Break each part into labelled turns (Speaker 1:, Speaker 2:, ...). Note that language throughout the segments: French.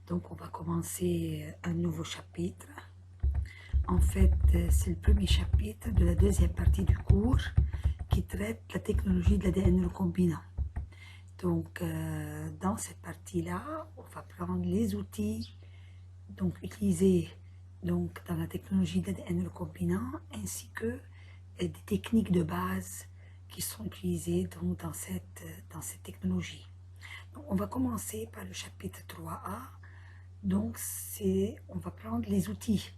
Speaker 1: Donc, on va commencer un nouveau chapitre. En fait, c'est le premier chapitre de la deuxième partie du cours qui traite la technologie de l'ADN recombinant. Donc, dans cette partie-là, on va prendre les outils utilisés dans la technologie de l'ADN recombinant ainsi que des techniques de base qui sont utilisées dans cette technologie. Donc, on va commencer par le chapitre 3A. Donc, on va prendre les outils.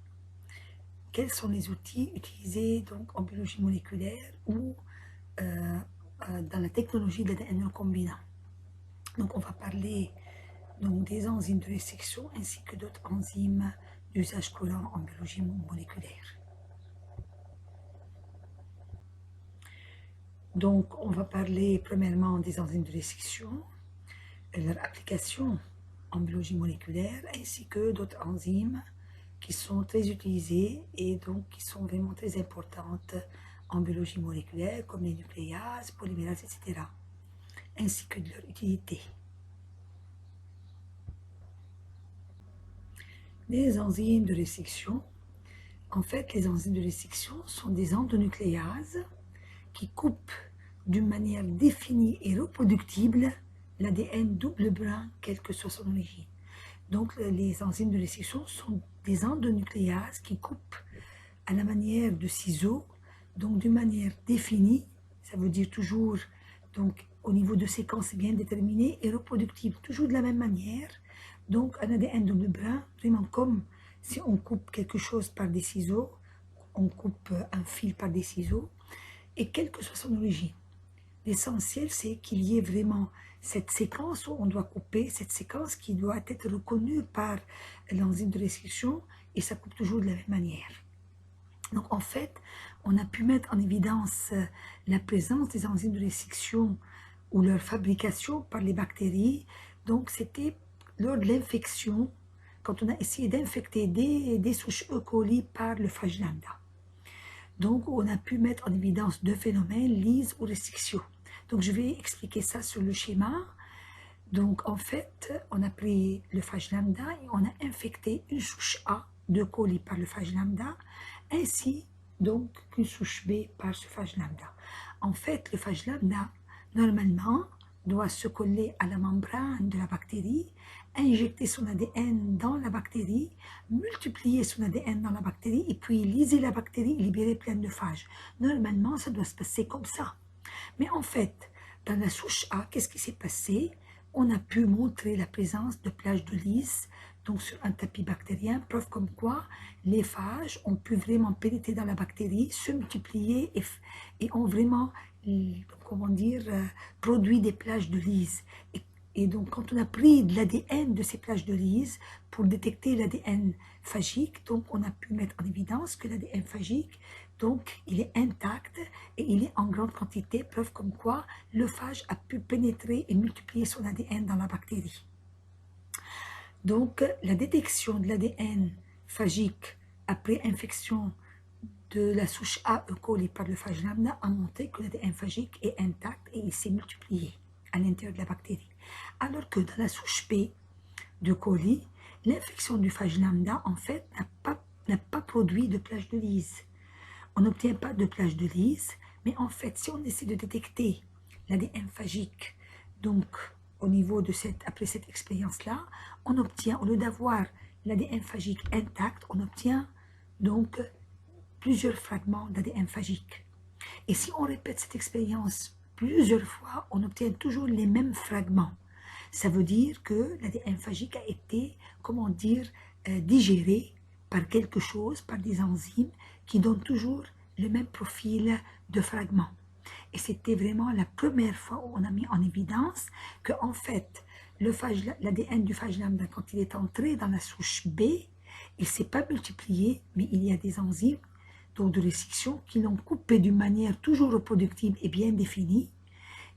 Speaker 1: Quels sont les outils utilisés en biologie moléculaire ou dans la technologie de l'ADN recombinant? Donc, on va parler des enzymes de restriction ainsi que d'autres enzymes d'usage courant en biologie moléculaire. Donc, on va parler premièrement des enzymes de restriction, leur application en biologie moléculaire, ainsi que d'autres enzymes qui sont très utilisées et donc qui sont vraiment très importantes en biologie moléculaire, comme les nucléases, polymérases, etc., ainsi que de leur utilité. Les enzymes de restriction. En fait, les enzymes de restriction sont des endonucléases qui coupent d'une manière définie et reproductible l'ADN double brun, quelle que soit son origine. Donc, les enzymes de restriction sont des endonucléases qui coupent à la manière de ciseaux, donc d'une manière définie, ça veut dire toujours au niveau de séquences bien déterminées et reproductibles, toujours de la même manière. Donc, un ADN double brun, vraiment comme si on coupe quelque chose par des ciseaux, on coupe un fil par des ciseaux, et quelle que soit son origine. L'essentiel, c'est qu'il y ait vraiment cette séquence où on doit couper, cette séquence qui doit être reconnue par l'enzyme de restriction, et ça coupe toujours de la même manière. Donc, en fait, on a pu mettre en évidence la présence des enzymes de restriction ou leur fabrication par les bactéries. Donc, c'était lors de l'infection, quand on a essayé d'infecter des souches E. coli par le phage lambda. Donc, on a pu mettre en évidence deux phénomènes, lyse ou restriction. Donc, je vais expliquer ça sur le schéma. Donc, en fait, on a pris le phage lambda et on a infecté une souche A de coli par le phage lambda, ainsi donc qu'une souche B par ce phage lambda. En fait, le phage lambda, normalement, doit se coller à la membrane de la bactérie, injecter son ADN dans la bactérie, multiplier son ADN dans la bactérie et puis lyser la bactérie et libérer plein de phages. Normalement, ça doit se passer comme ça. Mais en fait, dans la souche A, qu'est-ce qui s'est passé? On a pu montrer la présence de plages de lys, donc sur un tapis bactérien, preuve comme quoi les phages ont pu vraiment pénétrer dans la bactérie, se multiplier et ont vraiment, comment dire, produit des plages de lys. Et donc, quand on a pris de l'ADN de ces plages de lys pour détecter l'ADN phagique, donc on a pu mettre en évidence que l'ADN phagique, donc il est intact et il est en grande quantité, preuve comme quoi le phage a pu pénétrer et multiplier son ADN dans la bactérie. Donc, la détection de l'ADN phagique après infection de la souche A. E. coli par le phage lambda a montré que l'ADN phagique est intact et il s'est multiplié à l'intérieur de la bactérie. Alors que dans la souche P de coli, l'infection du phage lambda, en fait, n'a pas produit de plage de lyse. On n'obtient pas de plage de lyse, mais en fait, si on essaie de détecter l'ADN phagique, donc au niveau de après cette expérience-là, on obtient, au lieu d'avoir l'ADN phagique intact, on obtient donc plusieurs fragments d'ADN phagique. Et si on répète cette expérience plusieurs fois, on obtient toujours les mêmes fragments. Ça veut dire que l'ADN phagique a été, comment dire, digéré par quelque chose, par des enzymes qui donnent toujours le même profil de fragments. Et c'était vraiment la première fois où on a mis en évidence que, en fait, l'ADN du phage lambda, quand il est entré dans la souche B, il ne s'est pas multiplié, mais il y a des enzymes donc de restriction qui l'ont coupé d'une manière toujours reproductible et bien définie.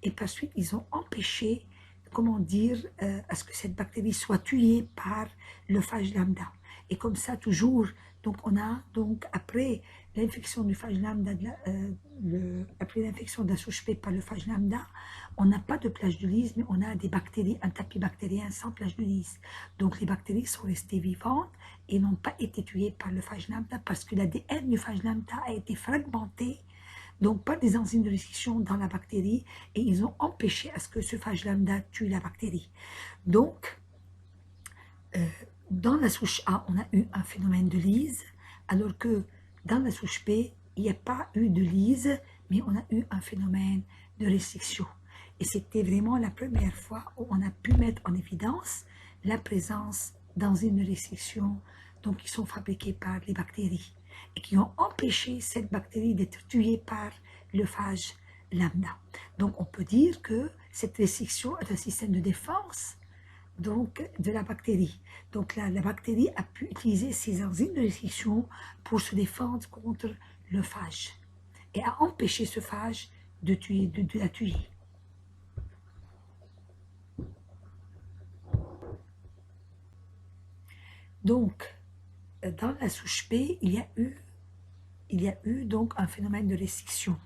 Speaker 1: Et par suite, ils ont empêché, comment dire, à ce que cette bactérie soit tuée par le phage lambda. Et comme ça, toujours, donc on a, donc après l'infection du phage lambda, après l'infection de la souche P par le phage lambda, on n'a pas de plage de lyse, mais on a des bactéries, un tapis bactérien sans plage de lyse. Donc les bactéries sont restées vivantes et n'ont pas été tuées par le phage lambda parce que l'ADN du phage lambda a été fragmenté, donc par des enzymes de restriction dans la bactérie, et ils ont empêché à ce que ce phage lambda tue la bactérie. Donc, dans la souche A, on a eu un phénomène de lyse, alors que dans la souche P, il n'y a pas eu de lyse, mais on a eu un phénomène de restriction. Et c'était vraiment la première fois où on a pu mettre en évidence la présence d'enzymes de restriction, donc qui sont fabriquées par les bactéries, et qui ont empêché cette bactérie d'être tuée par le phage lambda. Donc on peut dire que cette restriction est un système de défense donc de la bactérie. Donc la bactérie a pu utiliser ces enzymes de restriction pour se défendre contre le phage et a empêché ce phage de la tuer. Donc, dans la souche P, il y a eu donc un phénomène de restriction.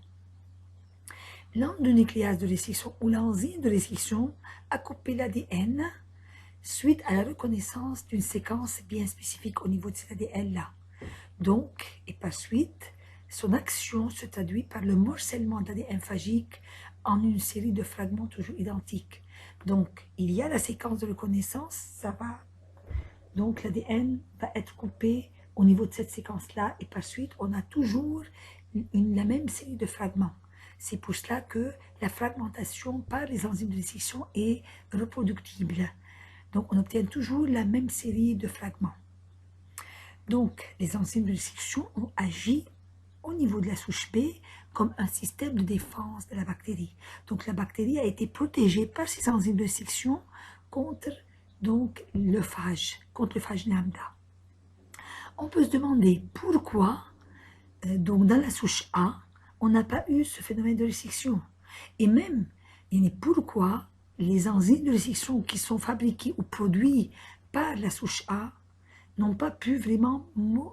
Speaker 1: L'endonucléase de restriction ou l'enzyme de restriction a coupé l'ADN suite à la reconnaissance d'une séquence bien spécifique au niveau de cet ADN-là. Donc, et par suite, son action se traduit par le morcellement de l'ADN phagique en une série de fragments toujours identiques. Donc, il y a la séquence de reconnaissance, ça va. Donc, l'ADN va être coupé au niveau de cette séquence-là, et par suite, on a toujours la même série de fragments. C'est pour cela que la fragmentation par les enzymes de restriction est reproductible. Donc, on obtient toujours la même série de fragments. Donc, les enzymes de restriction ont agi au niveau de la souche B comme un système de défense de la bactérie. Donc, la bactérie a été protégée par ces enzymes de restriction contre donc, le phage lambda. On peut se demander pourquoi, donc dans la souche A, on n'a pas eu ce phénomène de restriction. Et même, pourquoi les enzymes de restriction qui sont fabriquées ou produites par la souche A n'ont pas pu vraiment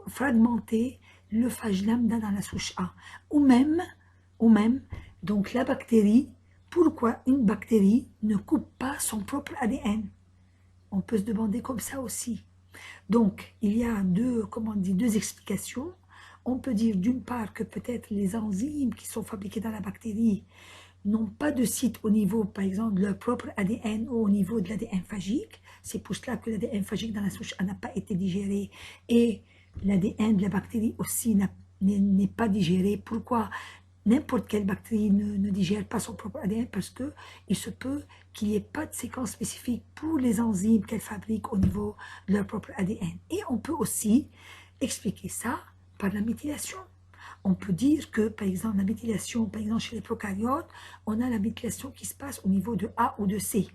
Speaker 1: fragmenter le phage lambda dans la souche A. Ou même, donc la bactérie, pourquoi une bactérie ne coupe pas son propre ADN? On peut se demander comme ça aussi. Donc, il y a deux explications. On peut dire d'une part que peut-être les enzymes qui sont fabriquées dans la bactérie n'ont pas de site au niveau, par exemple, de leur propre ADN ou au niveau de l'ADN phagique. C'est pour cela que l'ADN phagique dans la souche A n'a pas été digéré et l'ADN de la bactérie aussi n'est pas digéré. Pourquoi n'importe quelle bactérie ne digère pas son propre ADN? Parce qu'il se peut qu'il n'y ait pas de séquence spécifique pour les enzymes qu'elle fabrique au niveau de leur propre ADN. Et on peut aussi expliquer ça par la méthylation. On peut dire que, par exemple, la méthylation, par exemple, chez les prokaryotes, on a la méthylation qui se passe au niveau de A ou de C.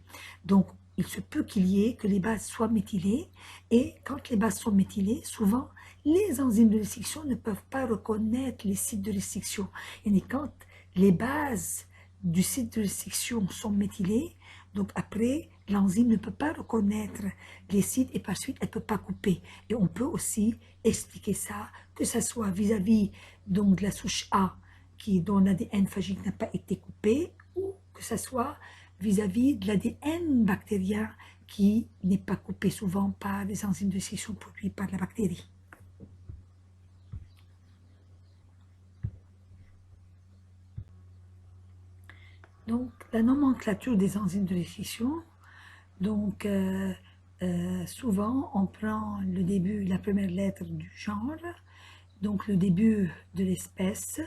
Speaker 1: Donc, il se peut qu'il y ait que les bases soient méthylées, et quand les bases sont méthylées, souvent, les enzymes de restriction ne peuvent pas reconnaître les sites de restriction. Et quand les bases du site de restriction sont méthylées, donc après, l'enzyme ne peut pas reconnaître les sites et par suite, elle ne peut pas couper. Et on peut aussi expliquer ça, que ce soit vis-à-vis donc, de la souche A dont l'ADN phagique n'a pas été coupé, ou que ce soit vis-à-vis de l'ADN bactérien qui n'est pas coupé souvent par les enzymes de restriction produites par la bactérie. Donc, la nomenclature des enzymes de restriction, donc souvent on prend le début, la première lettre du genre, donc le début de l'espèce,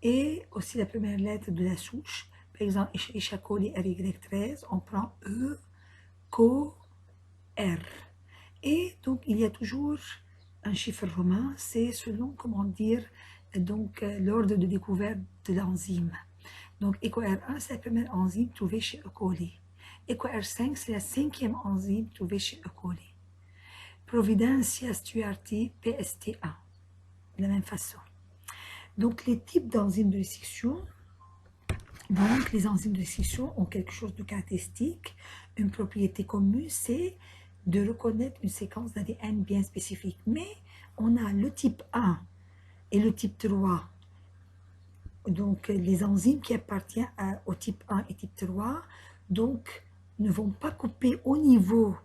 Speaker 1: et aussi la première lettre de la souche. Par exemple, Escherichia coli RY13, on prend E, CO, R. Et donc, il y a toujours un chiffre romain, c'est selon, comment dire, donc l'ordre de découverte de l'enzyme. Donc, EcoR1, c'est la première enzyme trouvée chez E. coli. EcoR5, c'est la cinquième enzyme trouvée chez E. coli. Providencia stuarti, PSTA, de la même façon. Donc, les types d'enzymes de restriction, donc les enzymes de restriction ont quelque chose de caractéristique. Une propriété commune, c'est de reconnaître une séquence d'ADN bien spécifique. Mais on a le type 1 et le type 3. Donc, les enzymes qui appartiennent au type 1 et type 3, donc, ne vont pas couper au niveau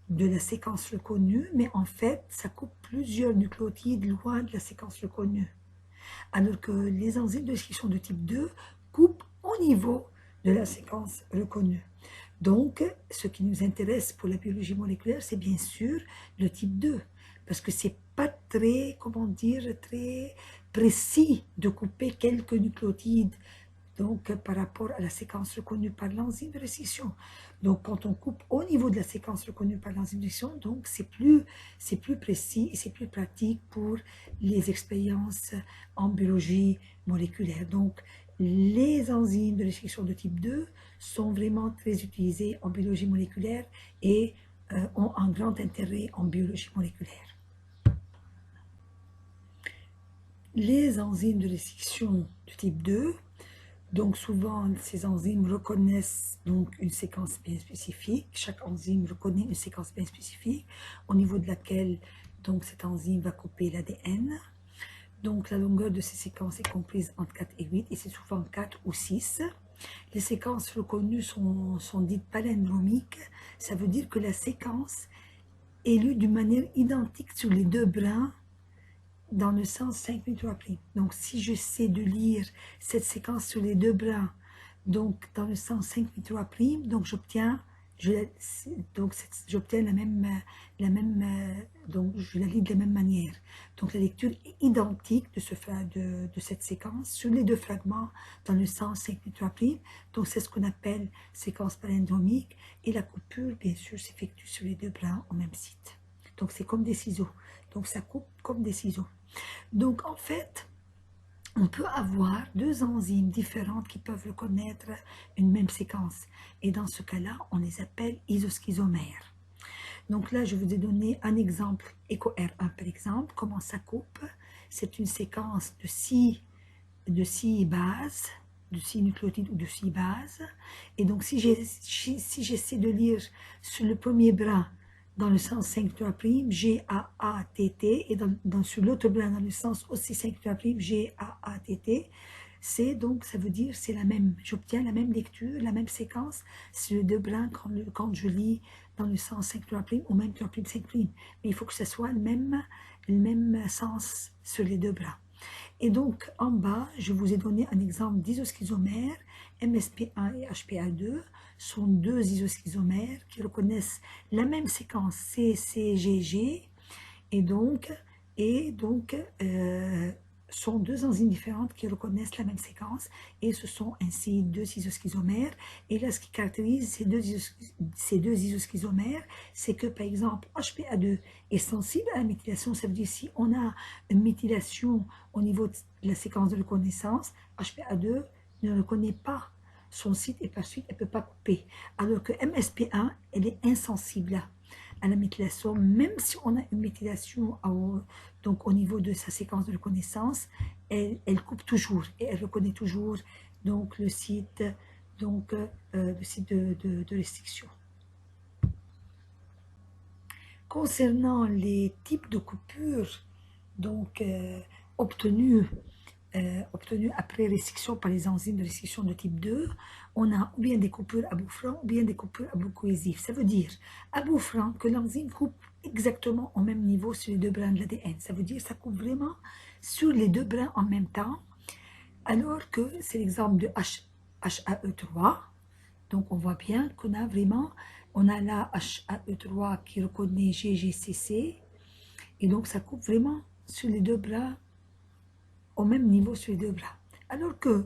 Speaker 1: de la séquence reconnue, mais en fait, ça coupe plusieurs nucléotides loin de la séquence reconnue. Alors que les enzymes de restriction de type 2 coupent au niveau de la séquence reconnue. Donc, ce qui nous intéresse pour la biologie moléculaire, c'est bien sûr le type 2, parce que c'est pas très, comment dire, très précis de couper quelques nucléotides, donc par rapport à la séquence reconnue par l'enzyme de restriction. Donc, quand on coupe au niveau de la séquence reconnue par l'enzyme de restriction, donc c'est plus précis et c'est plus pratique pour les expériences en biologie moléculaire. Donc, les enzymes de restriction de type 2 sont vraiment très utilisées en biologie moléculaire et ont un grand intérêt en biologie moléculaire. Les enzymes de restriction de type 2, donc souvent ces enzymes reconnaissent donc une séquence bien spécifique. Chaque enzyme reconnaît une séquence bien spécifique au niveau de laquelle donc cette enzyme va couper l'ADN. Donc la longueur de ces séquences est comprise entre 4 et 8 et c'est souvent 4 ou 6. Les séquences reconnues sont dites palindromiques. Ça veut dire que la séquence est lue d'une manière identique sur les deux brins dans le sens 5,3'. Donc, si j'essaie de lire cette séquence sur les deux brins, donc dans le sens 5,3', donc j'obtiens donc je la lis de la même manière. Donc la lecture est identique de cette séquence sur les deux fragments dans le sens 5,3'. Donc c'est ce qu'on appelle séquence palindromique et la coupure, bien sûr, s'effectue sur les deux brins au même site. Donc c'est comme des ciseaux. Donc ça coupe comme des ciseaux. Donc en fait, on peut avoir deux enzymes différentes qui peuvent reconnaître une même séquence. Et dans ce cas-là, on les appelle isoschisomères. Donc là, je vous ai donné un exemple, EcoR1 par exemple, comment ça coupe. C'est une séquence de 6 bases, de 6 nucléotides ou de 6 bases. Et donc si j'essaie de lire sur le premier bras, dans le sens 5,3', G-A-A-T-T, et sur l'autre bras, dans le sens aussi 5,3', G-A-A-T-T, donc, ça veut dire c'est la même, j'obtiens la même lecture, la même séquence sur les deux brins quand je lis dans le sens 5,3' ou même 3', 5'. Mais il faut que ce soit le même sens sur les deux bras. Et donc, en bas, je vous ai donné un exemple d'isoschisomère. MSP1 et HPA2 sont deux isoschisomères qui reconnaissent la même séquence CCGG et donc sont deux enzymes différentes qui reconnaissent la même séquence et ce sont ainsi deux isoschisomères. Et là, ce qui caractérise ces deux isoschisomères, c'est que par exemple HPA2 est sensible à la méthylation. Ça veut dire si on a une méthylation au niveau de la séquence de reconnaissance, HPA2 ne reconnaît pas son site et par suite elle ne peut pas couper. Alors que MSP1, elle est insensible à la méthylation, même si on a une méthylation donc au niveau de sa séquence de reconnaissance, elle coupe toujours et elle reconnaît toujours donc le site de restriction. Concernant les types de coupures donc obtenus après restriction par les enzymes de restriction de type 2, on a ou bien des coupures à bout franc ou bien des coupures à bout cohésif. Ça veut dire à bout franc que l'enzyme coupe exactement au même niveau sur les deux brins de l'ADN. Ça veut dire que ça coupe vraiment sur les deux brins en même temps, alors que c'est l'exemple de HAE3. Donc on voit bien qu'on a vraiment, on a là HAE3 qui reconnaît GGCC, et donc ça coupe vraiment sur les deux bras au même niveau sur les deux bras. Alors que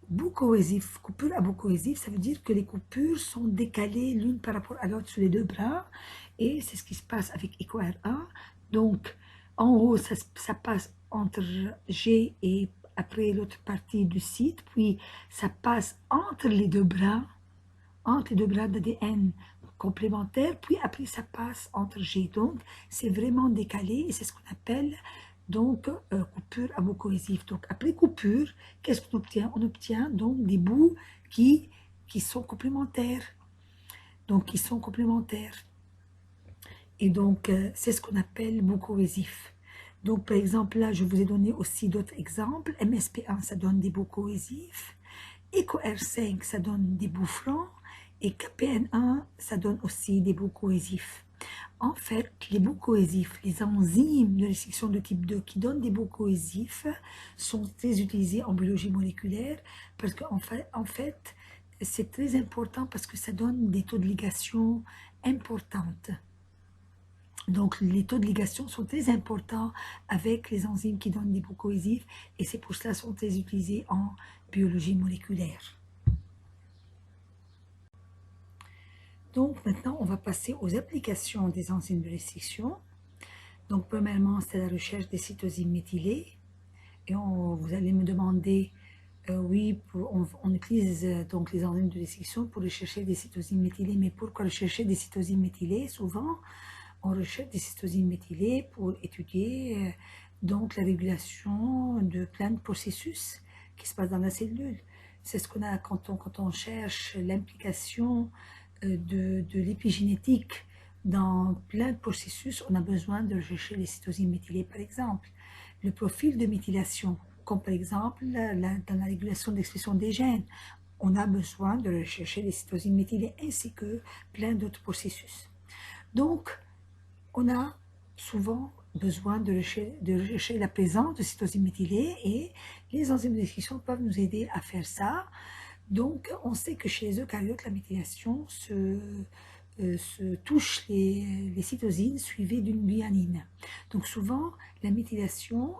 Speaker 1: bout cohésif, coupure à bout cohésif, ça veut dire que les coupures sont décalées l'une par rapport à l'autre sur les deux bras. Et c'est ce qui se passe avec EcoR1. Donc, en haut, ça passe entre G et après l'autre partie du site. Puis, ça passe entre les deux bras d'ADN complémentaires. Puis, après, ça passe entre G. Donc, c'est vraiment décalé et c'est ce qu'on appelle donc coupure à bout cohésif. Donc après coupure, qu'est-ce qu'on obtient? On obtient donc des bouts qui sont complémentaires. Donc qui sont complémentaires. Et donc, c'est ce qu'on appelle boues-cohésifs. Donc, par exemple, là, je vous ai donné aussi d'autres exemples. MSP1, ça donne des bouts cohésifs. EcoR5, ça donne des bouts francs. Et KPN1, ça donne aussi des bouts cohésifs. En fait, les bouts cohésifs, les enzymes de restriction de type 2 qui donnent des bouts cohésifs sont très utilisés en biologie moléculaire parce qu'en fait, c'est très important parce que ça donne des taux de ligation importantes. Donc, les taux de ligation sont très importants avec les enzymes qui donnent des bouts cohésifs et c'est pour cela qu'ils sont très utilisés en biologie moléculaire. Donc, maintenant, on va passer aux applications des enzymes de restriction. Donc, premièrement, c'est la recherche des cytosines méthylées. Et vous allez me demander, oui, on utilise donc les enzymes de restriction pour rechercher des cytosines méthylées. Mais pourquoi rechercher des cytosines méthylées? Souvent, on recherche des cytosines méthylées pour étudier donc la régulation de plein de processus qui se passent dans la cellule. C'est ce qu'on a quand on cherche l'implication de l'épigénétique dans plein de processus, on a besoin de rechercher les cytosines méthylées, par exemple. Le profil de méthylation, comme par exemple dans la régulation de l'expression des gènes, on a besoin de rechercher les cytosines méthylées ainsi que plein d'autres processus. Donc, on a souvent besoin de rechercher la présence de cytosines méthylées et les enzymes de restriction peuvent nous aider à faire ça. Donc, on sait que chez les eucaryotes, la méthylation se touche les cytosines suivies d'une guanine. Donc, souvent, la méthylation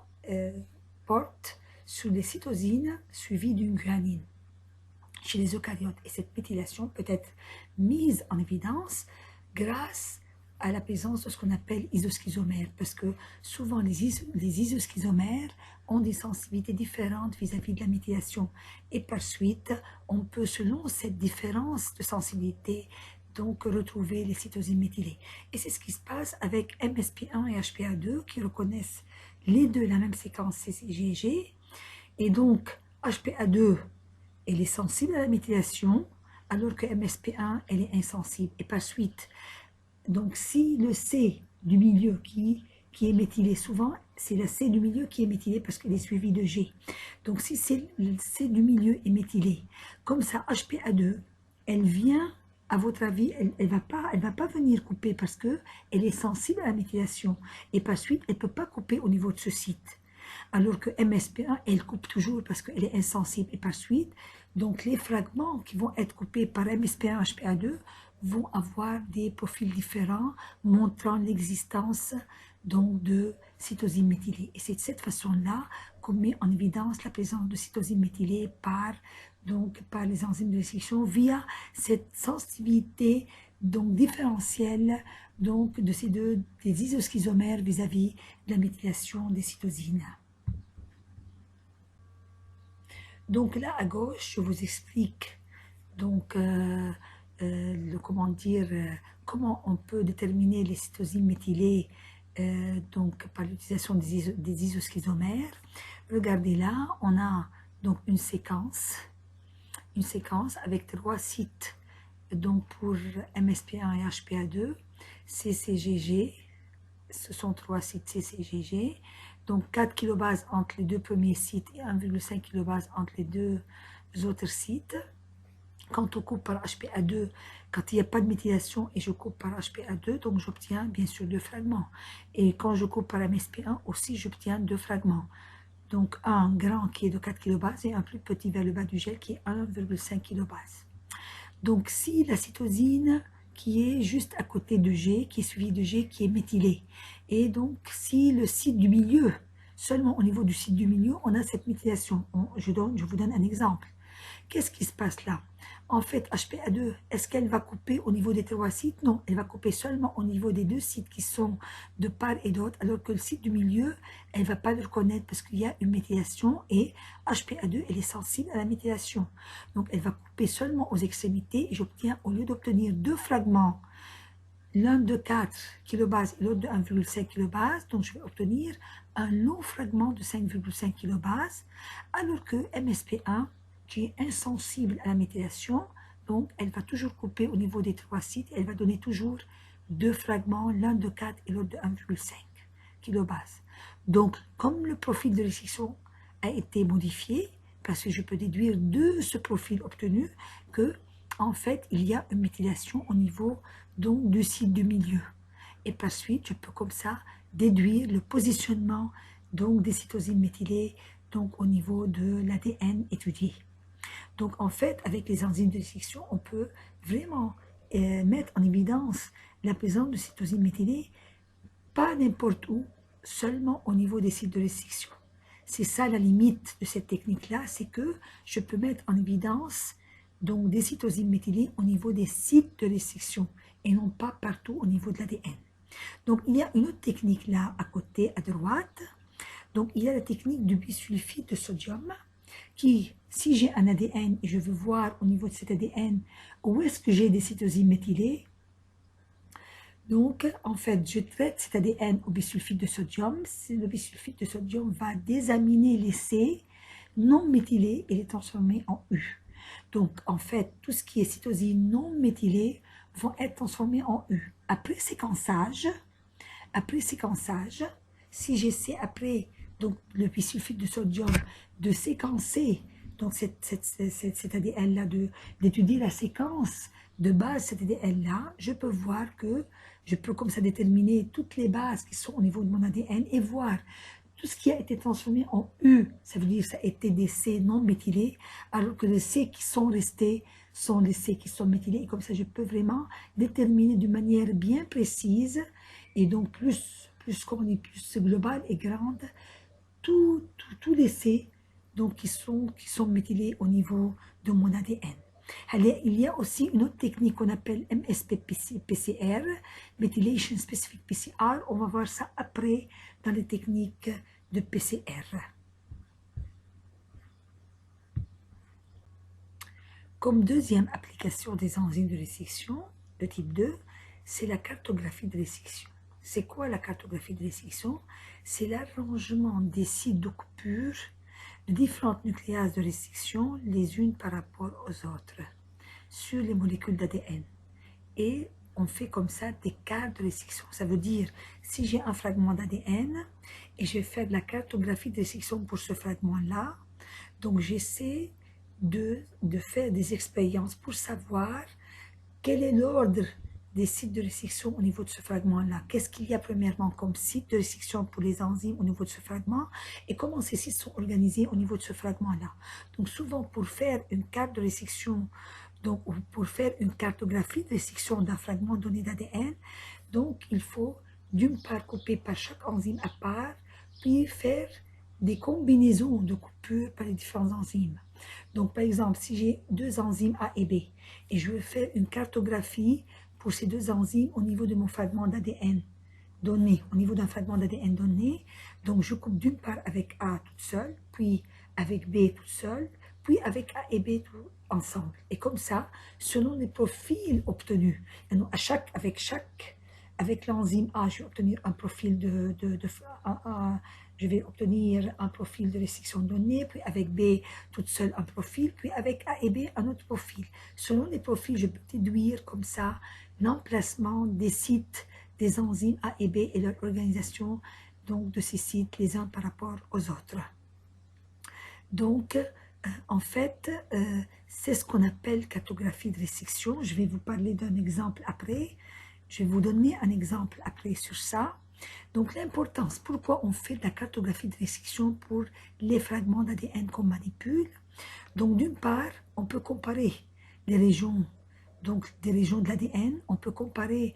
Speaker 1: porte sur les cytosines suivies d'une guanine chez les eucaryotes. Et cette méthylation peut être mise en évidence grâce à la présence de ce qu'on appelle isoschizomères, parce que souvent les isoschizomères ont des sensibilités différentes vis-à-vis de la méthylation. Et par suite, on peut, selon cette différence de sensibilité, donc retrouver les cytosines méthylées. Et c'est ce qui se passe avec MSP1 et HPA2 qui reconnaissent les deux la même séquence CCGG. Et donc, HPA2, elle est sensible à la méthylation, alors que MSP1, elle est insensible. Et par suite, donc si le C du milieu qui est méthylé, souvent c'est le C du milieu qui est méthylé parce qu'il est suivi de G. Donc si le C du milieu est méthylé, comme ça HPA2, elle vient, à votre avis, elle va pas venir couper parce qu'elle est sensible à la méthylation. Et par suite, elle ne peut pas couper au niveau de ce site. Alors que MSP1, elle coupe toujours parce qu'elle est insensible. Et par suite, donc les fragments qui vont être coupés par MSP1, HPA2 vont avoir des profils différents montrant l'existence donc de cytosine méthylée. Et c'est de cette façon-là qu'on met en évidence la présence de cytosine méthylée par les enzymes de restriction via cette sensibilité donc différentielle donc de ces deux des isoschizomères vis-à-vis de la méthylation des cytosines. Donc là à gauche, je vous explique donc comment on peut déterminer les cytosines méthylées donc par l'utilisation des isoschizomères. Regardez là, on a donc une séquence avec 3 sites donc pour MSP1 et HPA2, CCGG, ce sont 3 sites CCGG, donc 4 kilobases entre les deux premiers sites et 1,5 kilobase entre les deux autres sites. Quand on coupe par HPA2, quand il n'y a pas de méthylation et je coupe par HPA2, donc j'obtiens bien sûr 2 fragments. Et quand je coupe par MSP1 aussi, j'obtiens 2 fragments. Donc un grand qui est de 4 kilobases et un plus petit vers le bas du gel qui est 1,5 kilobases. Donc si la cytosine qui est juste à côté de G, qui est suivie de G, qui est méthylée, et donc si le site du milieu, seulement au niveau du site du milieu, on a cette méthylation. Je vous donne un exemple. Qu'est-ce qui se passe là? En fait, HPA2, est-ce qu'elle va couper au niveau des 3 sites? Non, elle va couper seulement au niveau des 2 sites qui sont de part et d'autre, alors que le site du milieu, elle ne va pas le reconnaître parce qu'il y a une méthylation et HPA2, elle est sensible à la méthylation. Donc, elle va couper seulement aux extrémités et j'obtiens, au lieu d'obtenir 2 fragments, l'un de 4 kilobases et l'autre de 1,5 kilobases, donc je vais obtenir un long fragment de 5,5 kilobases, alors que MSP1, qui est insensible à la méthylation, donc elle va toujours couper au niveau des 3 sites, elle va donner toujours deux fragments, l'un de 4 et l'autre de 1,5 kilobase. Donc, comme le profil de restriction a été modifié, parce que je peux déduire de ce profil obtenu que, en fait, il y a une méthylation au niveau donc, du site du milieu. Et par suite, je peux comme ça déduire le positionnement donc, des cytosines méthylées donc, au niveau de l'ADN étudié. Donc, en fait, avec les enzymes de restriction, on peut vraiment mettre en évidence la présence de cytosines méthylées, pas n'importe où, seulement au niveau des sites de restriction. C'est ça la limite de cette technique-là, c'est que je peux mettre en évidence donc, des cytosines méthylées au niveau des sites de restriction et non pas partout au niveau de l'ADN. Donc, il y a une autre technique là à côté, à droite. Donc, il y a la technique du bisulfite de sodium qui, si j'ai un ADN et je veux voir au niveau de cet ADN où est-ce que j'ai des cytosines méthylées, donc en fait, je traite cet ADN au bisulfite de sodium. Le bisulfite de sodium va désaminer les C non méthylés et les transformer en U. Donc en fait, tout ce qui est cytosine non méthylée vont être transformés en U. Après séquençage, si j'essaie après donc, le bisulfite de sodium de séquencer donc cet ADN-là, d'étudier la séquence de base de cet ADN-là, je peux voir que je peux comme ça déterminer toutes les bases qui sont au niveau de mon ADN et voir tout ce qui a été transformé en U, ça veut dire que ça a été des C non méthylés, alors que les C qui sont restés sont les C qui sont méthylés. Et comme ça, je peux vraiment déterminer d'une manière bien précise et donc plus globale et grande, tous les C donc, qui sont méthylés au niveau de mon ADN. Il y a aussi une autre technique qu'on appelle MSP-PCR, Methylation Specific PCR. On va voir ça après dans les techniques de PCR. Comme deuxième application des enzymes de restriction de type 2, c'est la cartographie de restriction. C'est quoi la cartographie de restriction? C'est l'arrangement des sites de coupure de différentes nucléases de restriction les unes par rapport aux autres sur les molécules d'ADN. Et on fait comme ça des cartes de restriction. Ça veut dire, si j'ai un fragment d'ADN et je vais faire de la cartographie de restriction pour ce fragment-là, donc j'essaie de faire des expériences pour savoir quel est l'ordre des sites de restriction au niveau de ce fragment-là. Qu'est-ce qu'il y a premièrement comme site de restriction pour les enzymes au niveau de ce fragment et comment ces sites sont organisés au niveau de ce fragment-là. Donc souvent pour faire une carte de restriction, donc pour faire une cartographie de restriction d'un fragment donné d'ADN, donc il faut d'une part couper par chaque enzyme à part, puis faire des combinaisons de coupures par les différentes enzymes. Donc par exemple, si j'ai deux enzymes A et B et je veux faire une cartographie pour ces deux enzymes au niveau de mon fragment d'ADN donné, au niveau d'un fragment d'ADN donné. Donc, je coupe d'une part avec A toute seule, puis avec B toute seule, puis avec A et B tout ensemble. Et comme ça, selon les profils obtenus, avec l'enzyme A, je vais obtenir un profil je vais obtenir un profil de restriction donné, puis avec B toute seule un profil, puis avec A et B un autre profil. Selon les profils, je peux déduire comme ça l'emplacement des sites des enzymes A et B et leur organisation donc de ces sites les uns par rapport aux autres. Donc, en fait, c'est ce qu'on appelle cartographie de restriction. Je vais vous parler d'un exemple après. Je vais vous donner un exemple après sur ça. Donc, l'importance, pourquoi on fait de la cartographie de restriction pour les fragments d'ADN qu'on manipule. Donc, d'une part, on peut comparer les régions, donc des régions de l'ADN. On peut comparer,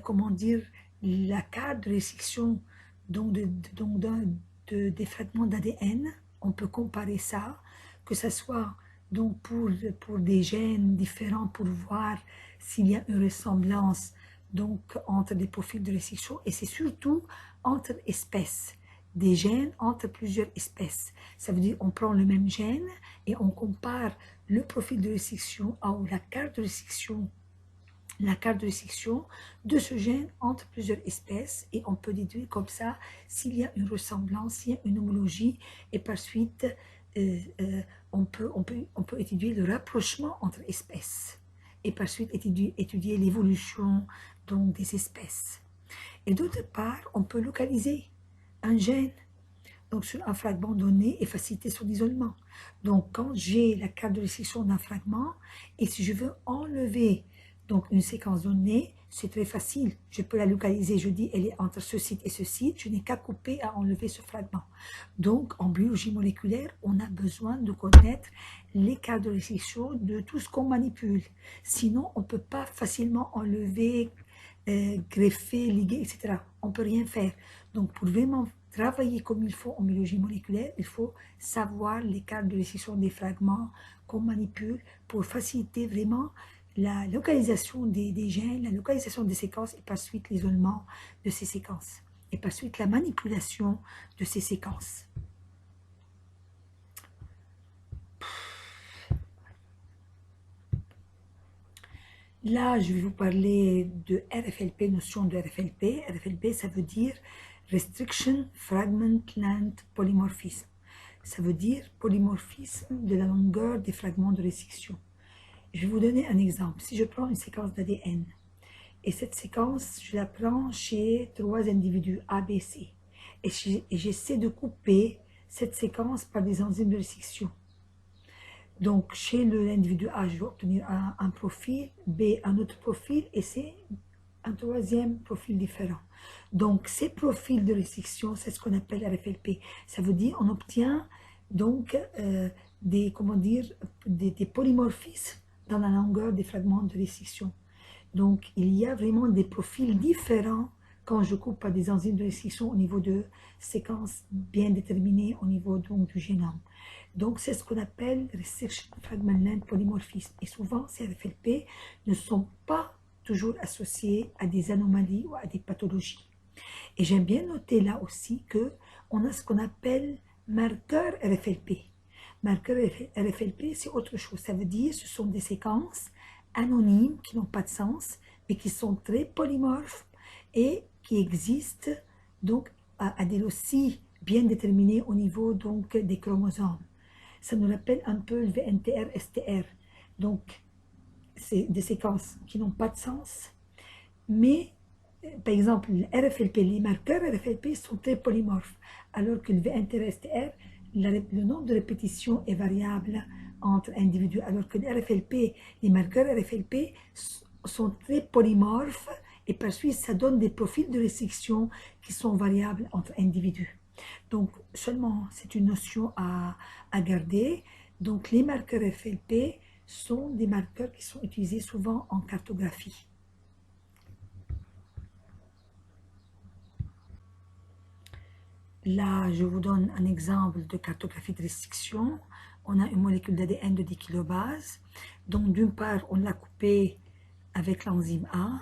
Speaker 1: comment dire, la carte de restriction donc des fragments d'ADN. On peut comparer ça, que ce soit donc pour des gènes différents, pour voir s'il y a une ressemblance donc entre des profils de restriction, et c'est surtout entre espèces, des gènes entre plusieurs espèces. Ça veut dire on prend le même gène et on compare le profil de restriction ou la carte de restriction de ce gène entre plusieurs espèces, et on peut déduire comme ça s'il y a une ressemblance, s'il y a une homologie, et par suite on peut étudier le rapprochement entre espèces, et par suite étudier l'évolution donc des espèces. Et d'autre part, on peut localiser un gène donc sur un fragment donné et faciliter son isolement. Donc quand j'ai la carte de restriction d'un fragment et si je veux enlever donc une séquence donnée, c'est très facile. Je peux la localiser, je dis elle est entre ce site et ce site, je n'ai qu'à couper à enlever ce fragment. Donc en biologie moléculaire, on a besoin de connaître les cartes de restriction de tout ce qu'on manipule. Sinon, on ne peut pas facilement enlever, greffer, liguer, etc. On ne peut rien faire. Donc pour vraiment travailler comme il faut en biologie moléculaire, il faut savoir les cartes de restriction des fragments qu'on manipule pour faciliter vraiment la localisation des gènes, la localisation des séquences et par suite l'isolement de ces séquences et par suite la manipulation de ces séquences. Là, je vais vous parler de RFLP, notion de RFLP. RFLP, ça veut dire Restriction Fragment Length Polymorphism. Ça veut dire polymorphisme de la longueur des fragments de restriction. Je vais vous donner un exemple. Si je prends une séquence d'ADN, et cette séquence, je la prends chez 3 individus A, B, C, et j'essaie de couper cette séquence par des enzymes de restriction. Donc, chez l'individu A, je vais obtenir un profil, B, un autre profil, et C, un troisième profil différent. Donc, ces profils de restriction, c'est ce qu'on appelle RFLP. Ça veut dire on obtient donc des polymorphismes dans la longueur des fragments de restriction. Donc, il y a vraiment des profils différents quand je coupe par des enzymes de restriction au niveau de séquences bien déterminées au niveau donc, du génome. Donc, c'est ce qu'on appelle Restriction Fragment Length Polymorphisme. Et souvent, ces RFLP ne sont pas toujours associés à des anomalies ou à des pathologies. Et j'aime bien noter là aussi qu'on a ce qu'on appelle marqueurs RFLP. Marqueurs RFLP, c'est autre chose. Ça veut dire que ce sont des séquences anonymes qui n'ont pas de sens, mais qui sont très polymorphes et qui existent donc à des loci bien déterminés au niveau donc des chromosomes. Ça nous rappelle un peu le VNTR-STR. Donc, c'est des séquences qui n'ont pas de sens, mais par exemple, le RFLP, les marqueurs RFLP sont très polymorphes, alors que le VNTR-STR, le nombre de répétitions est variable entre individus, alors que le RFLP, les marqueurs RFLP sont très polymorphes et par suite, ça donne des profils de restriction qui sont variables entre individus. Donc, seulement, c'est une notion à garder. Donc, les marqueurs FLP sont des marqueurs qui sont utilisés souvent en cartographie. Là, je vous donne un exemple de cartographie de restriction. On a une molécule d'ADN de 10 kilobases. Donc, d'une part, on l'a coupée avec l'enzyme A,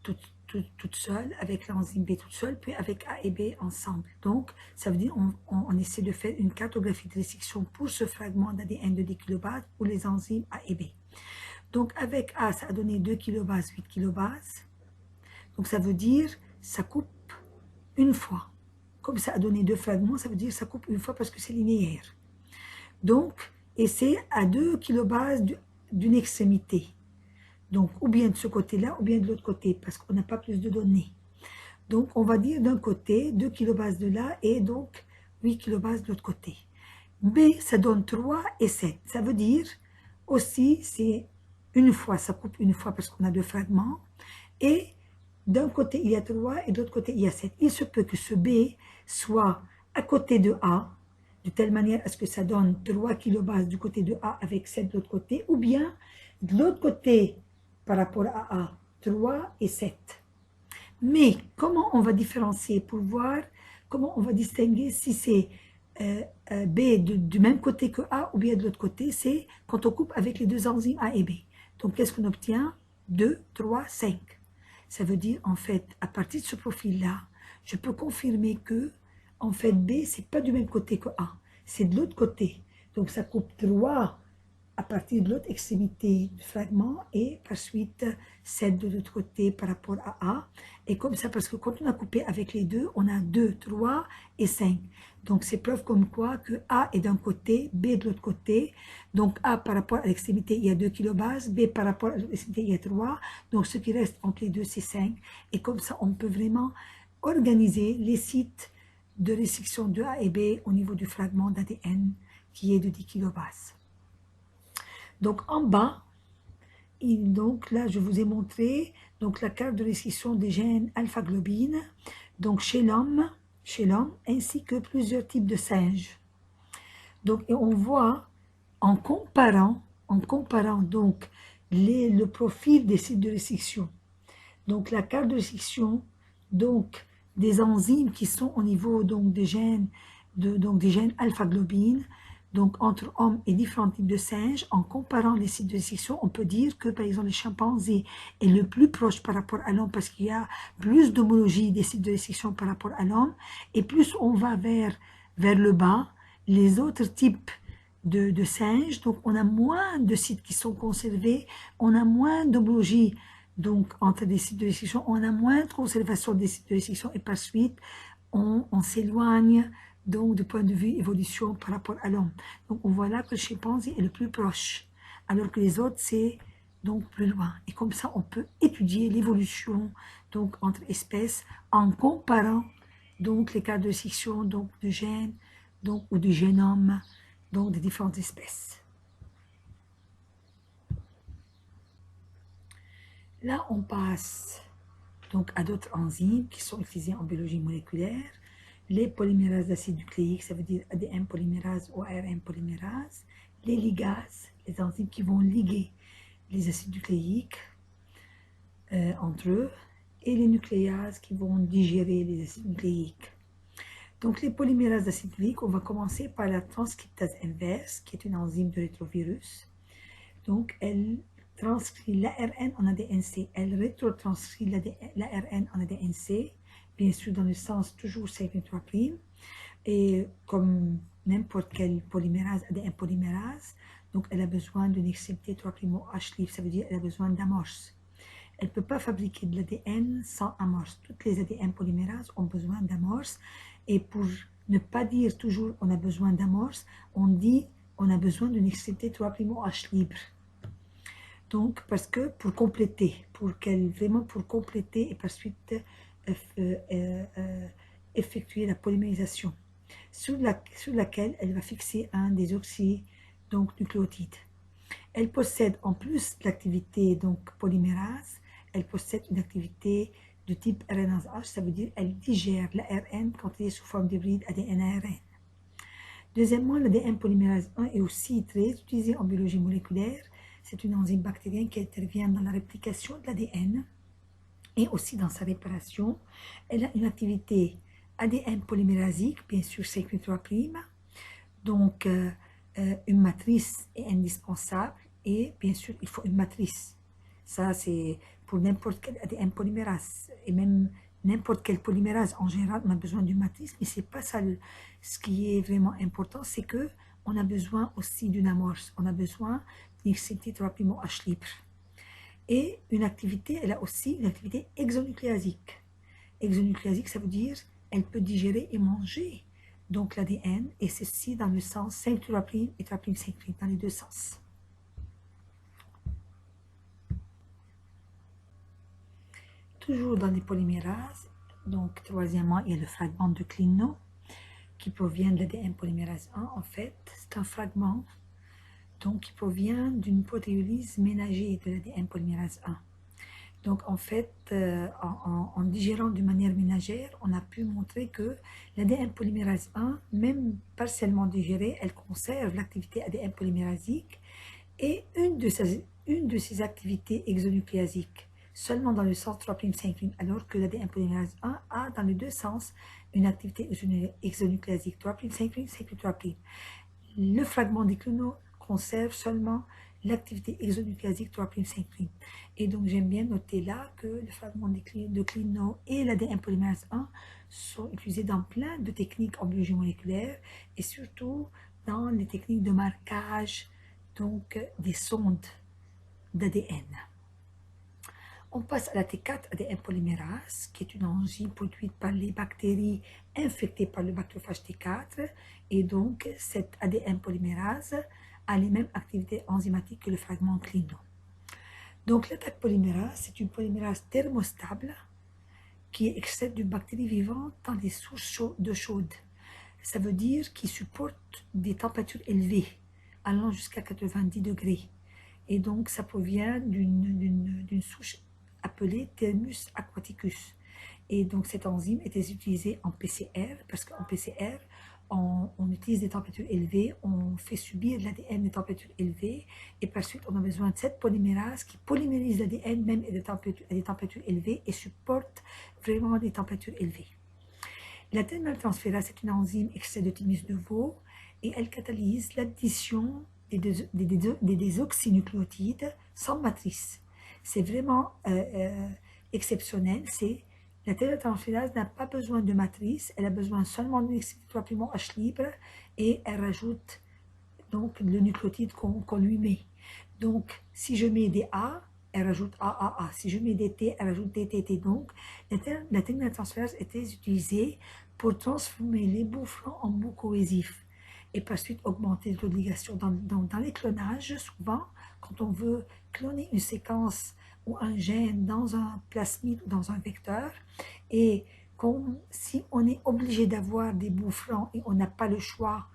Speaker 1: toute seule, avec l'enzyme B toute seule, puis avec A et B ensemble. Donc, ça veut dire on essaie de faire une cartographie de restriction pour ce fragment d'ADN de 10 kilobases pour les enzymes A et B. Donc, avec A, ça a donné 2 kilobases, 8 kilobases. Donc, ça veut dire ça coupe une fois. Comme ça a donné 2 fragments, ça veut dire ça coupe une fois parce que c'est linéaire. Donc, et c'est à 2 kilobases d'une extrémité. Donc, ou bien de ce côté-là, ou bien de l'autre côté, parce qu'on n'a pas plus de données. Donc, on va dire d'un côté, 2 kilobases de là, et donc 8 kilobases de l'autre côté. B, ça donne 3 et 7. Ça veut dire, aussi, c'est une fois, ça coupe une fois parce qu'on a 2 fragments. Et d'un côté, il y a 3, et de l'autre côté, il y a 7. Il se peut que ce B soit à côté de A, de telle manière à ce que ça donne 3 kilobases du côté de A avec 7 de l'autre côté, ou bien de l'autre côté, par rapport à A, 3 et 7. Mais comment on va différencier pour voir, comment on va distinguer si c'est B du même côté que A ou bien de l'autre côté, c'est quand on coupe avec les 2 enzymes A et B. Donc, qu'est-ce qu'on obtient? 2, 3, 5. Ça veut dire, en fait, à partir de ce profil-là, je peux confirmer que, en fait, B, c'est pas du même côté que A, c'est de l'autre côté. Donc, ça coupe 3 à partir de l'autre extrémité du fragment et par suite celle de l'autre côté par rapport à A. Et comme ça, parce que quand on a coupé avec les deux, on a 2, 3 et 5. Donc c'est preuve comme quoi que A est d'un côté, B de l'autre côté. Donc A par rapport à l'extrémité, il y a 2 kilobases, B par rapport à l'extrémité, il y a 3. Donc ce qui reste entre les deux, c'est 5. Et comme ça, on peut vraiment organiser les sites de restriction de A et B au niveau du fragment d'ADN qui est de 10 kilobases. Donc en bas, donc là je vous ai montré donc la carte de restriction des gènes alpha-globine, donc chez l'homme, ainsi que plusieurs types de singes. Donc et on voit en comparant donc le profil des sites de restriction, donc la carte de restriction donc des enzymes qui sont au niveau donc des gènes des gènes alpha-globine, donc entre hommes et différents types de singes. En comparant les sites de restriction, on peut dire que par exemple le chimpanzé est le plus proche par rapport à l'homme parce qu'il y a plus d'homologie des sites de restriction par rapport à l'homme, et plus on va vers le bas, les autres types de singes, donc on a moins de sites qui sont conservés, on a moins d'homologie donc entre des sites de restriction, on a moins de conservation des sites de restriction et par suite on s'éloigne donc du point de vue évolution par rapport à l'homme. Donc on voit là que le chimpanzé est le plus proche, alors que les autres c'est donc plus loin. Et comme ça on peut étudier l'évolution donc entre espèces en comparant donc les cas de restriction donc de gènes donc ou du génome donc des différentes espèces. Là, on passe donc à d'autres enzymes qui sont utilisées en biologie moléculaire. Les polymérases d'acide nucléique, ça veut dire ADN polymérase ou ARN polymérase. Les ligases, les enzymes qui vont liguer les acides nucléiques entre eux. Et les nucléases qui vont digérer les acides nucléiques. Donc les polymérases d'acide nucléique, on va commencer par la transcriptase inverse, qui est une enzyme de rétrovirus. Donc elle transcrit l'ARN en ADN-C, elle rétrotranscrit l'ARN en ADN-C, bien sûr dans le sens toujours 53', et comme n'importe quelle polymérase, ADN polymérase, donc elle a besoin d'une extrémité 3' H livre, ça veut dire qu'elle a besoin d'amorce. Elle ne peut pas fabriquer de l'ADN sans amorce. Toutes les ADN polymérases ont besoin d'amorce, et pour ne pas dire toujours on a besoin d'amorce, on dit on a besoin d'une extrémité 3' H libre. Donc, parce que pour compléter, pour compléter et par suite effectuer la polymérisation, sur laquelle elle va fixer un des oxydes donc nucléotides. Elle possède en plus de l'activité donc polymérase, elle possède une activité de type RNase H, ça veut dire elle digère l'ARN quand il est sous forme d'hybride ADN-ARN. Deuxièmement, l'ADN polymérase 1 est aussi très utilisé en biologie moléculaire. C'est une enzyme bactérienne qui intervient dans la réplication de l'ADN et aussi dans sa réparation. Elle a une activité ADN polymérasique, bien sûr 53', donc une matrice est indispensable et bien sûr il faut une matrice. Ça c'est pour n'importe quel ADN polymérase et même n'importe quelle polymérase en général, on a besoin d'une matrice, mais c'est pas ça ce qui est vraiment important, c'est que on a besoin aussi d'une amorce, on a besoin d'une extrémité 3' H libre. Et une activité, elle a aussi une activité exonucléasique. Exonucléasique, ça veut dire elle peut digérer et manger donc l'ADN, et ceci dans le sens 5' et 3', dans les deux sens. Toujours dans les polymérases, donc troisièmement, il y a le fragment de Clino qui provient de l'ADN polymérase 1. En fait, c'est un fragment donc, qui provient d'une protéolyse ménagée de l'ADN polymérase 1. Donc, en fait, en digérant d'une manière ménagère, on a pu montrer que l'ADN polymérase 1, même partiellement digérée, elle conserve l'activité ADN polymérasique et une de ses activités exonucléasiques, seulement dans le sens 3', alors que l'ADN polymérase 1 a dans les deux sens une activité exonucléasique, 3', 3'. Le fragment des Clino conserve seulement l'activité exonucléasique 3', Et donc, j'aime bien noter là que le fragment de Clino et l'ADN polymérase 1 sont utilisés dans plein de techniques en biologie moléculaire et surtout dans les techniques de marquage donc des sondes d'ADN. On passe à la T4 ADN polymérase, qui est une enzyme produite par les bactéries infectées par le bactérophage T4. Et donc, cette ADN polymérase a les mêmes activités enzymatiques que le fragment clino. Donc, la T4 polymérase, c'est une polymérase thermostable qui est extraite d'une bactérie vivante dans des sources d'eau chaude. Ça veut dire qu'il supporte des températures élevées, allant jusqu'à 90 degrés. Et donc, ça provient d'une souche appelée Thermus aquaticus. Et donc, cette enzyme était utilisée en PCR, parce qu'en PCR, on utilise des températures élevées, on fait subir l'ADN des températures élevées, et par suite, on a besoin de cette polymérase qui polymérise l'ADN même à des températures élevées et supporte vraiment des températures élevées. La démethyltransférase est une enzyme extraite de thymus de veau et elle catalyse l'addition des désoxynucléotides sans matrice. C'est vraiment exceptionnel. La démethyltransférase n'a pas besoin de matrice, elle a besoin seulement d'un excité 3' H libre et elle rajoute donc le nucléotide qu'on lui met. Donc, si je mets des A, elle rajoute AAA. Si je mets des T, elle rajoute des TT. Donc, la technique de transférase était utilisée pour transformer les bouts francs en bouts cohésifs et par suite augmenter l'obligation. Dans les clonages, souvent, quand on veut cloner une séquence ou un gène dans un plasmide ou dans un vecteur, et si on est obligé d'avoir des bouts francs et on n'a pas le choix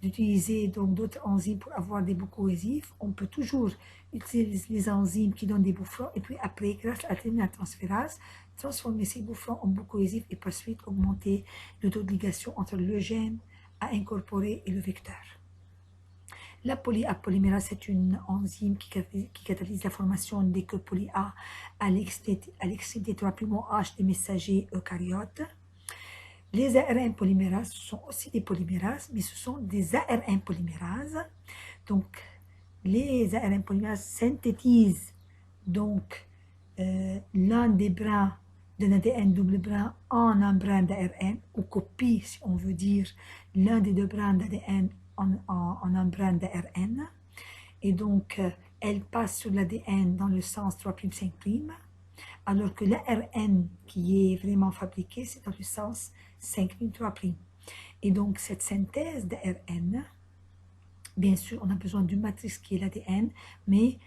Speaker 1: d'utiliser donc d'autres enzymes pour avoir des bouts cohésifs, on peut toujours utiliser les enzymes qui donnent des bouts francs et puis après, grâce à la transférase, transformer ces bouts francs en bouts cohésifs et par suite augmenter le taux de ligation entre le gène à incorporer et le vecteur. La polyamylase, c'est une enzyme qui catalyse la formation des queues poly A à l'extrémité 3' H des messagers eucaryotes. Les ARN polymérases sont aussi des polymérases, mais ce sont des ARN polymérases. Donc, les ARN polymérases synthétisent donc l'un des brins d'un ADN double brin en un brin d'ARN, ou copie, si on veut dire, l'un des deux brins d'ADN en un brin d'ARN. Et donc, elle passe sur l'ADN dans le sens 3', 5', alors que l'ARN qui est vraiment fabriqué, c'est dans le', 5', 3'. Et donc, cette synthèse d'ARN, bien sûr, on a besoin d'une matrice qui est l'ADN, mais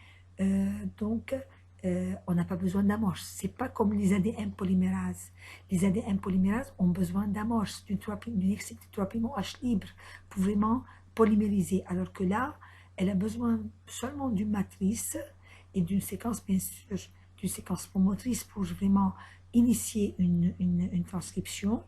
Speaker 1: on n'a pas besoin d'amorce. Ce n'est pas comme les ADN polymérases. Les ADN polymérases ont besoin d'amorce, d'une excité 3' H libre pour vraiment polymériser, alors que là, elle a besoin seulement d'une matrice et d'une séquence, bien sûr, d'une séquence promotrice pour vraiment initier une transcription.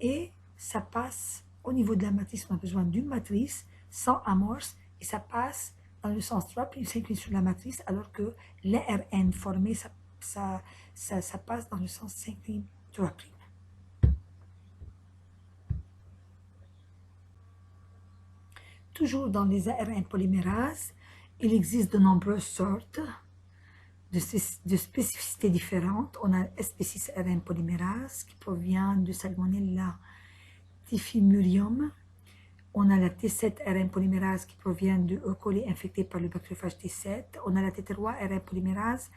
Speaker 1: Et ça passe au niveau de la matrice, on a besoin d'une matrice sans amorce et ça passe dans le sens 3' 5' sur la matrice, alors que l'ARN formé, ça passe dans le sens 5', 3'. Toujours dans les ARN polymérases, il existe de nombreuses sortes de spécificités différentes. On a S-species ARN polymérase qui provient de Salmonella typhimurium. On a la T7 ARN polymérase qui provient de E. coli infectés par le bactériophage T7. On a la T3 ARN polymérase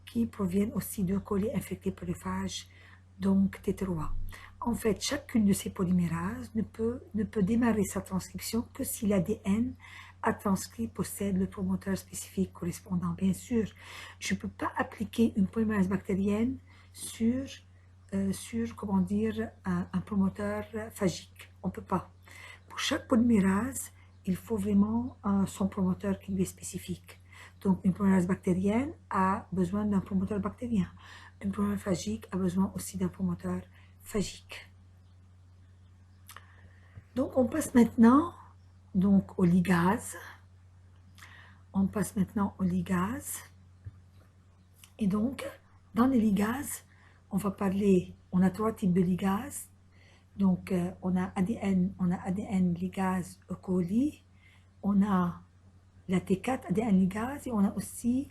Speaker 1: qui provient aussi de E. coli infectés par le phage, donc T3. En fait, chacune de ces polymérases ne peut démarrer sa transcription que si l'ADN à transcrit possède le promoteur spécifique correspondant. Bien sûr, je ne peux pas appliquer une polymérase bactérienne sur comment dire, un promoteur phagique. On ne peut pas. Pour chaque polymérase, il faut vraiment son promoteur qui lui est spécifique. Donc, une polymérase bactérienne a besoin d'un promoteur bactérien. Une polymérase phagique a besoin aussi d'un promoteur phagique. Donc, on passe maintenant aux ligases. On passe maintenant aux ligases. Et donc, dans les ligases, on va parler, on a 3 types de ligases. Donc, on a ADN ligase E. coli, on a la T4 ADN ligase et on a aussi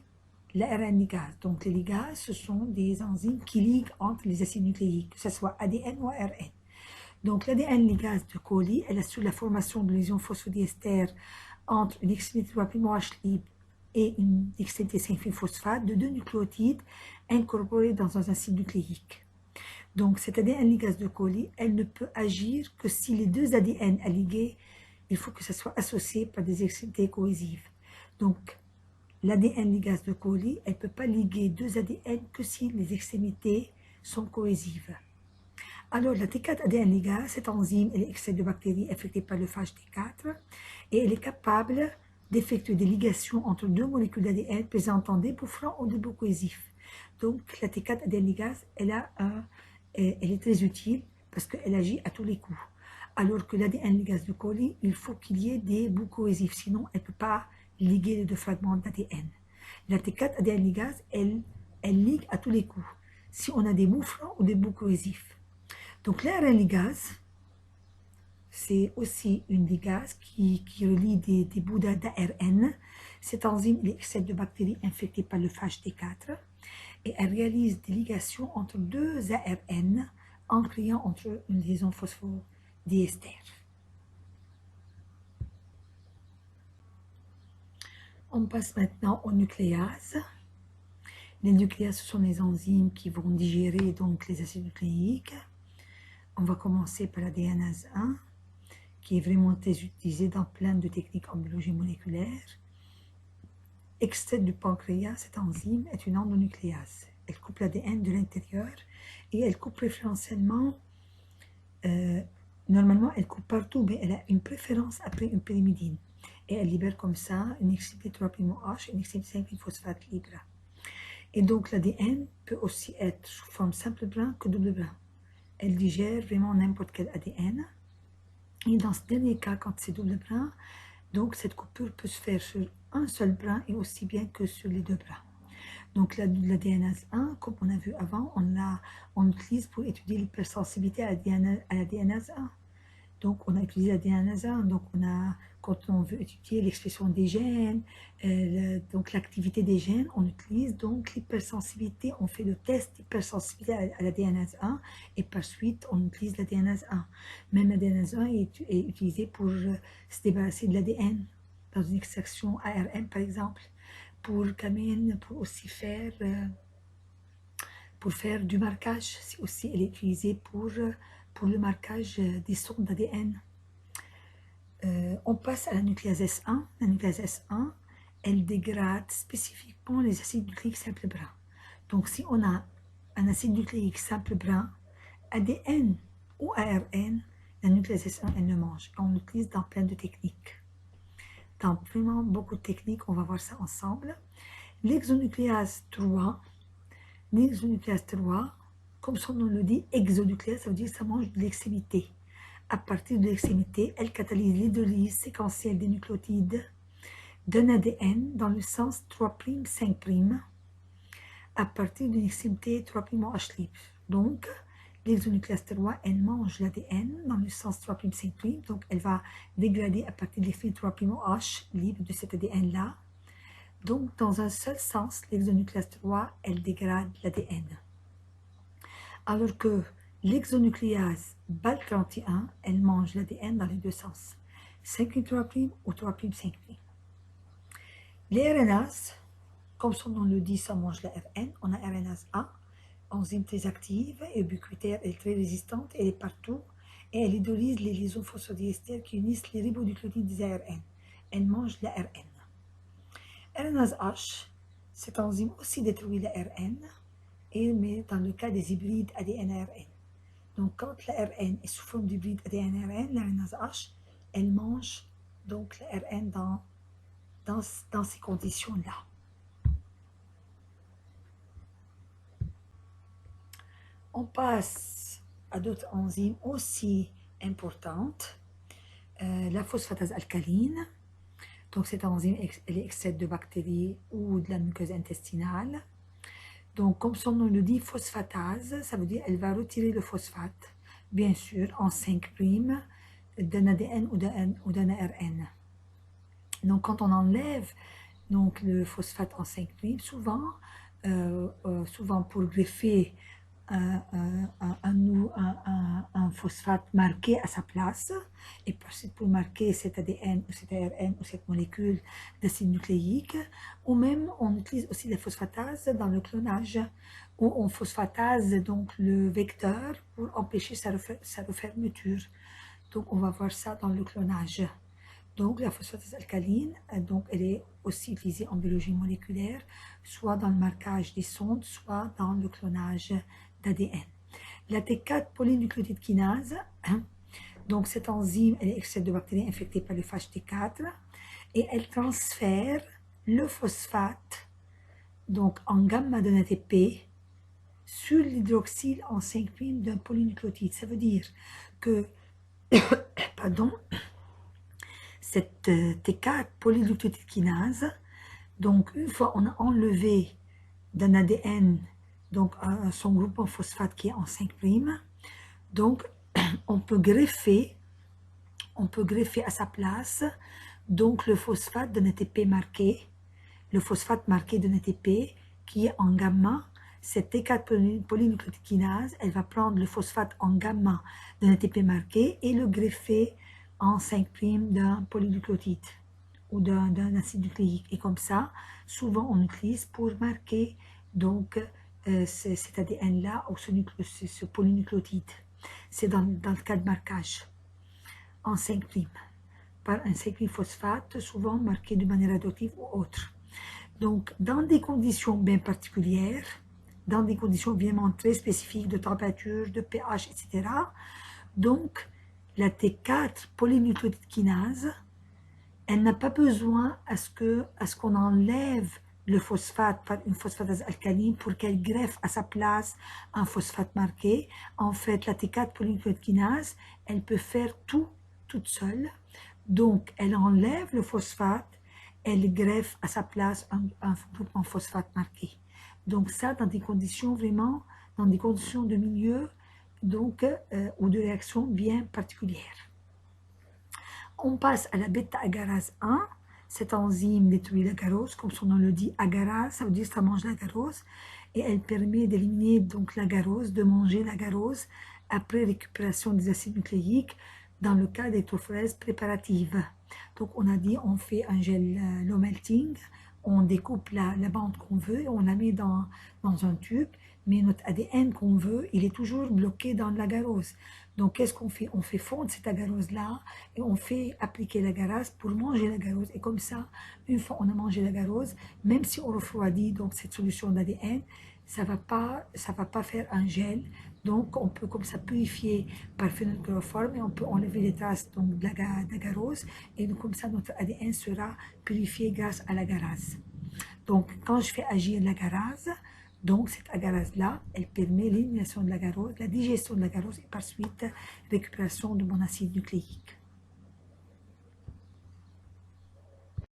Speaker 1: l'ARN ligase. Donc, les ligases, ce sont des enzymes qui liguent entre les acides nucléiques, que ce soit ADN ou ARN. Donc, l'ADN ligase de coli, elle assure la formation de lésions phosphodiester entre une extrémité 3' OH libre et une extrémité 5'-phosphate de deux nucléotides incorporés dans un acide nucléique. Donc, cette ADN ligase de Colli, elle ne peut agir que si les deux ADN ligués, il faut que ça soit associé par des extrémités cohésives. Donc, l'ADN ligase de Colli, elle ne peut pas liguer deux ADN que si les extrémités sont cohésives. Alors, la T4-ADN ligase, cette enzyme, elle est extraite de bactéries affectées par le phage T4 et elle est capable d'effectuer des ligations entre deux molécules d'ADN présentant des bouts francs ou des bouts cohésifs. Donc, la T4-ADN ligase, elle est très utile parce qu'elle agit à tous les coups. Alors que l'ADN ligase de Colli, il faut qu'il y ait des bouts cohésifs, sinon elle ne peut pas liguer les deux fragments d'ADN. La T4-ADN ligase, elle ligue à tous les coups, si on a des bouts francs ou des bouts cohésifs. Donc l'ARN ligase, c'est aussi une ligase qui relie des bouts d'ARN. Cette enzyme est extraite de bactéries infectées par le phage T4 et elle réalise des ligations entre deux ARN en créant entre eux une liaison phosphodiester. On passe maintenant aux nucléases. Les nucléases, ce sont les enzymes qui vont digérer donc les acides nucléiques. On va commencer par la DNase 1, qui est vraiment très utilisée dans plein de techniques en biologie moléculaire. Extraite du pancréas, cette enzyme est une endonucléase. Elle coupe l'ADN de l'intérieur et elle coupe préférentiellement, normalement elle coupe partout, mais elle a une préférence après une pyrimidine. Et elle libère comme ça une extrémité 3'OH et une extrémité 5'-phosphate libre. Et donc l'ADN peut aussi être sous forme simple brin que double brin. Elle digère vraiment n'importe quel ADN. Et dans ce dernier cas, quand c'est double brin, donc cette coupure peut se faire sur un seul brin et aussi bien que sur les deux brins. Donc la DNase 1, comme on a vu avant, on l'utilise pour étudier l'hypersensibilité à la DNase 1. Donc on a utilisé la DNase 1, donc quand on veut étudier l'expression des gènes, donc l'activité des gènes, on utilise donc l'hypersensibilité, on fait le test d'hypersensibilité à la DNase 1 et par suite on utilise la DNase 1. Même la DNase 1 est utilisée pour se débarrasser de l'ADN dans une extraction ARN par exemple, pour aussi faire du marquage. C'est aussi, elle est utilisée pour le marquage des sondes d'ADN. On passe à la nucléase S1. La nucléase S1, elle dégrade spécifiquement les acides nucléiques simples brun. Donc, si on a un acide nucléique simple brun, ADN ou ARN, la nucléase S1, elle le mange. On l'utilise dans plein de techniques. Dans vraiment beaucoup de techniques, on va voir ça ensemble. L'exonucléase 3, comme son nom le dit, exonucléase, ça veut dire que ça mange de l'extrémité. À partir de l'extrémité, elle catalyse l'hydrolyse séquentielle des nucléotides d'un ADN dans le sens 3', 5', à partir d'une extrémité 3'OH libre. Donc, l'exonucléase 3, elle mange l'ADN dans le sens 3', 5', donc elle va dégrader à partir de l'extrémité 3'OH libre de cet ADN-là. Donc, dans un seul sens, l'exonucléase 3, elle dégrade l'ADN. Alors que l'exonucléase BAL31, elle mange l'ADN dans les deux sens, 5'3' ou 3'5'. Les RNases, comme son nom le dit, ça mange la RN. On a RNase A, enzyme très active et ubiquitaire, elle est très résistante, elle est partout et elle hydrolyse les liaisons phosphodiester qui unissent les ribonucléotides des ARN. Elle mange la RN. RNase H, cette enzyme aussi détruit la RN, mais dans le cas des hybrides ADN-ARN. Donc, quand la RN est sous forme d'hybride ADN-ARN, la RNase H, elle mange donc la RN dans ces conditions-là. On passe à d'autres enzymes aussi importantes. La phosphatase alcaline. Donc, cette enzyme, elle est extraite de bactéries ou de la muqueuse intestinale. Donc, comme son nom le dit, phosphatase, ça veut dire qu'elle va retirer le phosphate, bien sûr, en 5' d'un ADN ou d'un ARN. Donc, quand on enlève donc, le phosphate en 5', souvent pour greffer un phosphate marqué à sa place, et pour marquer cet ADN ou cet ARN ou cette molécule d'acide nucléique, ou même on utilise aussi les phosphatases dans le clonage, où on phosphatase donc le vecteur pour empêcher sa refermeture. Donc on va voir ça dans le clonage. Donc la phosphatase alcaline, donc elle est aussi utilisée en biologie moléculaire, soit dans le marquage des sondes, soit dans le clonage d'ADN. La T4 polynucléotide kinase, donc cette enzyme, elle est extraite de bactéries infectées par le FASH-T4 et elle transfère le phosphate donc en gamma d'un ATP sur l'hydroxyle en 5' d'un polynucléotide. Ça veut dire que, pardon, cette T4 polynucléotide kinase, donc une fois on a enlevé d'un ADN donc son groupement phosphate qui est en 5', donc on peut greffer à sa place donc le phosphate d'un ATP marqué, le phosphate marqué d'un ATP qui est en gamma. Cette T4 polynucléotide kinase, elle va prendre le phosphate en gamma d'un ATP marqué et le greffer en 5' d'un polynucléotide ou d'un acide nucléique. Et comme ça, souvent on utilise pour marquer donc cet ADN-là ou ce polynucléotide. C'est dans le cas de marquage en 5' par un 5' phosphate, souvent marqué de manière radioactive ou autre. Donc, dans des conditions bien particulières, dans des conditions vraiment très spécifiques de température, de pH, etc., donc la T4 polynucléotide kinase, elle n'a pas besoin à ce qu'on enlève le phosphate par une phosphatase alcaline pour qu'elle greffe à sa place un phosphate marqué. En fait, la T4 polynucléotide kinase, elle peut faire tout toute seule. Donc, elle enlève le phosphate, elle greffe à sa place un groupement phosphate marqué. Donc ça, dans des conditions vraiment, dans des conditions de milieu, donc, ou de réaction bien particulières. On passe à la bêta-agarase 1. Cette enzyme détruit l'agarose, comme son nom le dit, agarase, ça veut dire que ça mange l'agarose, et elle permet d'éliminer donc l'agarose, de manger l'agarose après récupération des acides nucléiques dans le cas d'électrophorèse préparative. Donc on a dit on fait un gel low melting, on découpe la bande qu'on veut, on la met dans un tube, mais notre ADN qu'on veut, il est toujours bloqué dans l'agarose. Donc qu'est-ce qu'on fait? On fait fondre cette agarose-là et on fait appliquer l'agarose pour manger l'agarose. Et comme ça, une fois on a mangé l'agarose, même si on refroidit donc cette solution d'ADN, ça va pas faire un gel. Donc on peut comme ça purifier par phénolchloroforme et on peut enlever les traces donc de l'agarose et donc, comme ça notre ADN sera purifié grâce à l'agarase. Donc quand je fais agir l'agarase, donc cette agarase-là, elle permet l'élimination de l'agarose, la digestion de l'agarose et par suite récupération de mon acide nucléique.